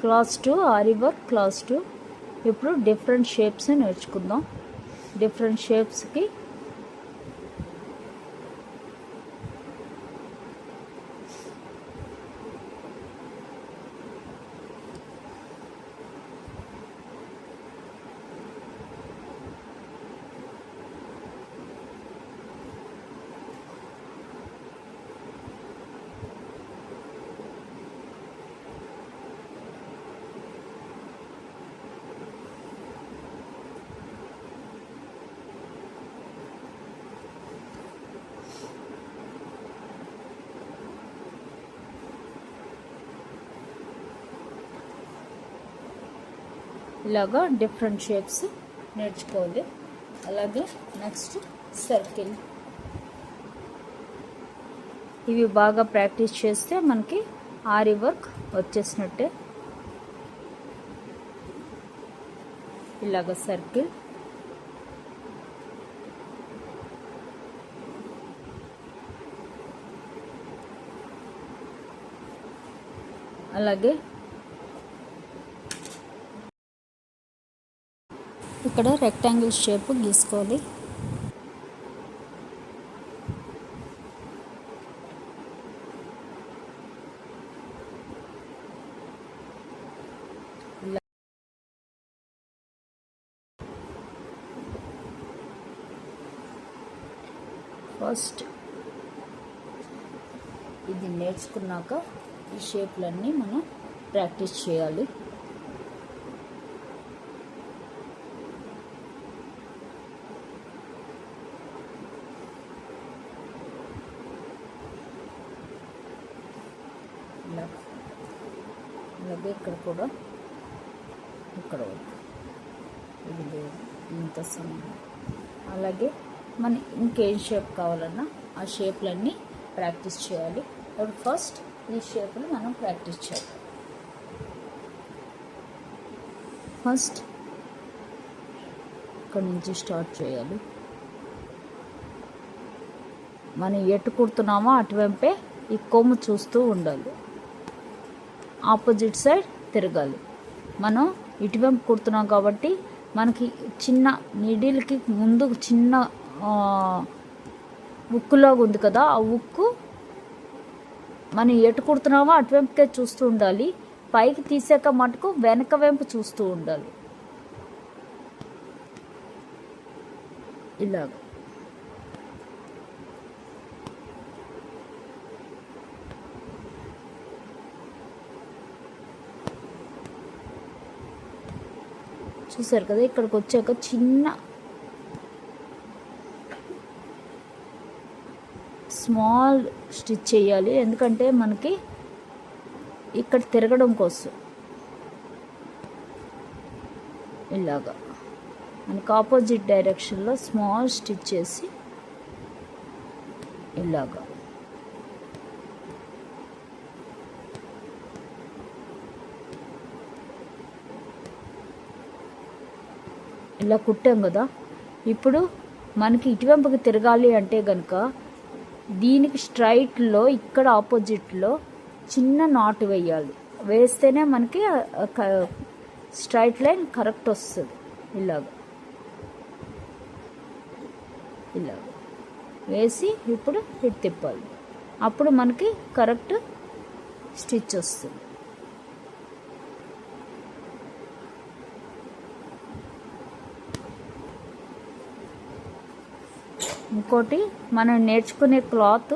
Class 2 ఆరి work class 2. ఇప్పుడు different shapes నేర్చుకుందాం. Different షేప్స్కి ఇలాగా డిఫరెంట్ షేప్స్ నేర్చుకోవాలి. అలాగే నెక్స్ట్ సర్కిల్. ఇవి బాగా ప్రాక్టీస్ చేస్తే మనకి ఆరి వర్క్ వచ్చేసినట్టే. ఇలాగ సర్కిల్, అలాగే ఇక్కడ రెక్టాంగిల్ షేప్ గీసుకోవాలి. ఫస్ట్ ఇది నేర్చుకున్నాక ఈ షేప్లన్నీ మనం ప్రాక్టీస్ చేయాలి. అలాగే ఇక్కడ కూడా ఇక్కడ ఇది లేదు, ఇంత సమయం. అలాగే మన ఇంకేం షేప్ కావాలన్నా ఆ షేప్లన్నీ ప్రాక్టీస్ చేయాలి. ఇప్పుడు ఫస్ట్ ఈ షేప్లు మనం ప్రాక్టీస్ చేయాలి. ఫస్ట్ ఇక్కడ నుంచి స్టార్ట్ చేయాలి. మనం ఎటు కుడుతున్నామో అటువైపే ఈ కొమ్ము చూస్తూ ఉండాలి. ఆపోజిట్ సైడ్ తిరగాలి. మనం ఇటువైపు కుడుతున్నాం కాబట్టి మనకి చిన్న నీడిల్కి ముందు చిన్న ఉక్కులాగా ఉంది కదా, ఆ ఉక్కు మనం ఎటు కుడుతున్నామో అటువైపుకే చూస్తూ ఉండాలి. పైకి తీసాక మటుకు వెనక వైపు చూస్తూ ఉండాలి. ఇలాగ చూసారు కదా. ఇక్కడికి వచ్చాక చిన్న స్మాల్ స్టిచ్ చేయాలి, ఎందుకంటే మనకి ఇక్కడ తిరగడం కోసం. ఇలాగా మనకి ఆపోజిట్ డైరెక్షన్లో స్మాల్ స్టిచ్ చేసి ఇలాగా ఇలా కుట్టాం కదా. ఇప్పుడు మనకి ఇటువైపుకి తిరగాలి అంటే కనుక దీనికి స్ట్రైట్లో ఇక్కడ ఆపోజిట్లో చిన్న నాట్ వేయాలి. వేస్తేనే మనకి స్ట్రైట్ లైన్ కరెక్ట్ వస్తుంది. ఇలాగ ఇలాగ వేసి ఇప్పుడు ఇటు తిప్పాలి. అప్పుడు మనకి కరెక్ట్ స్టిచ్ వస్తుంది. ఇంకోటి, మనం నేర్చుకునే క్లాత్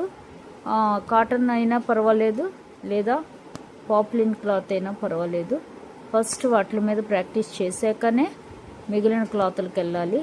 కాటన్ అయినా పర్వాలేదు, లేదా పాప్లిన్ క్లాత్ అయినా పర్వాలేదు. ఫస్ట్ వాటి మీద ప్రాక్టీస్ చేశాకనే మిగిలిన క్లాతులకు వెళ్ళాలి.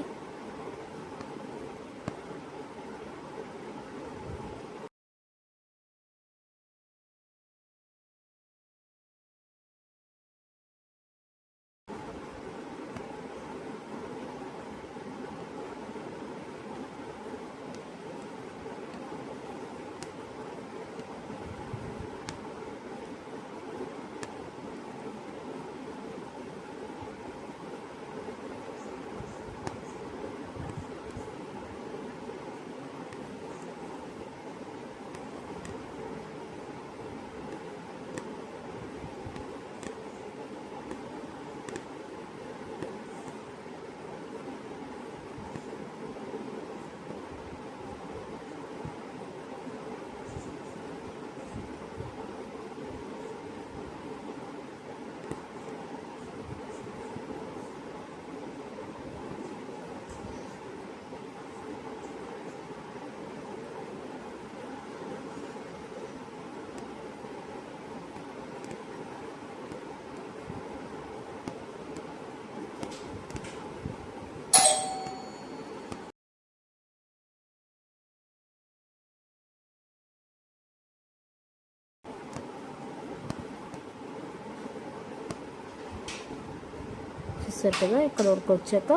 సెట్గా ఇక్కడ వరకు వచ్చాక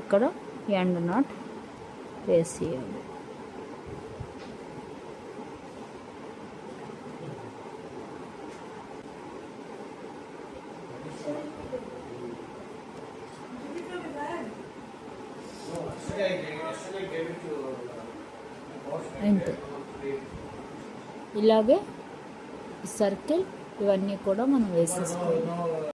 ఇక్కడ ఎండ్ నాట్ వేసేయాలి. అంతే. ఇలాగే సర్కిల్ ఇవన్నీ కూడా మనం వేసేసుకోవాలి.